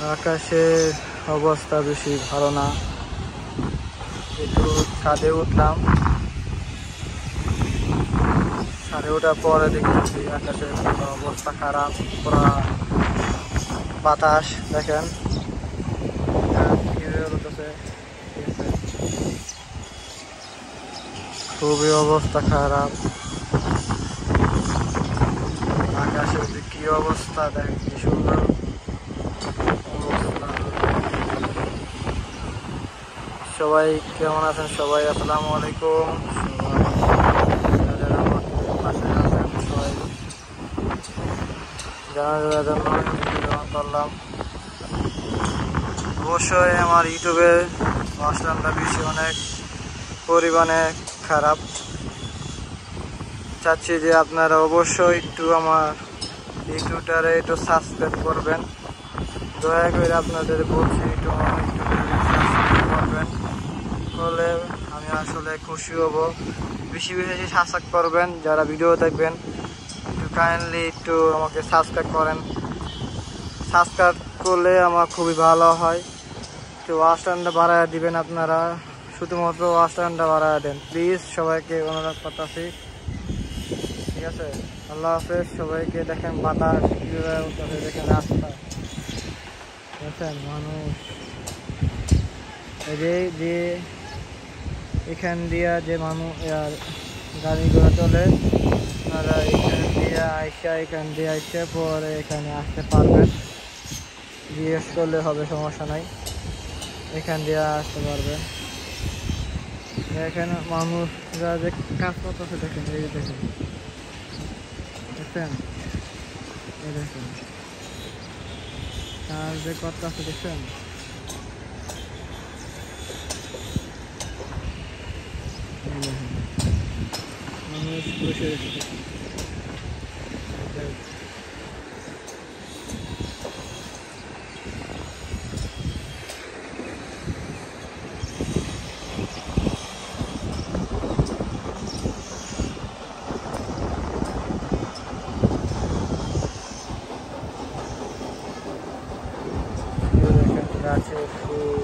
আকাশের অবস্থা বেশি ভালো না, একটু ছাদে উঠলাম। ছাদে ওঠার পরে দেখতেছি আকাশের অবস্থা খারাপ, পুরা বাতাস দেখেন খুবই অবস্থা খারাপ। আকাশের যে কি অবস্থা দেখেন, কি সুন্দর অবস্থা। সবাই কেমন আছেন? সবাই আসসালামু আলাইকুম। যারা আমাদের পাশে আছেন সবাই জানার জন্য গ্রহণ করলাম। অবশ্যই আমার ইউটিউবে আসলামটা বেশি অনেক পরিমাণে খারাপ। চাচ্ছি যে আপনারা অবশ্যই একটু আমার ইউটিউবটারে একটু সাবস্ক্রাইব করবেন, দয়া করে আপনাদের বলছি একটু আমার সাবস্ক্রাইব করবেন, হলে আমি আসলে খুশি হব। বেশি বেশি সাবস্ক্রাইব করবেন, যারা ভিডিও দেখবেন একটু কাইন্ডলি একটু আমাকে সাবস্ক্রাইব করেন। সাবস্ক্রাইব করলে আমার খুবই ভালো হয়। একটু ওয়াচ টাইমটা বাড়ায় দিবেন আপনারা, শুধুমাত্র ওয়াচ টাইমটা বাড়ায় দেন প্লিজ, সবাইকে অনুরোধ করতেছি। ঠিক আছে, আল্লাহ হাফেজ সবাইকে। দেখেন বাতাস কীভাবে উঠতেছে, দেখেন রাস্তা দেখেন মানুষ, যে এখান দিয়া যে মানুষ গাড়ি ঘোড়া চলে, আপনারা এখান দিয়ে আইসা পরে এখানে আসতে পারবেন। জিজ্ঞেস করলে হবে, সমস্যা নাই, এখান দিয়ে আসতে পারবেন। এখানে মানুষরা যে কাজ করতেছে দেখেন, এই দেখেন দেখছেন, এই দেখেন কাজ যে করতেছে দেখছেন। মানুষ বসে গাছের ফুল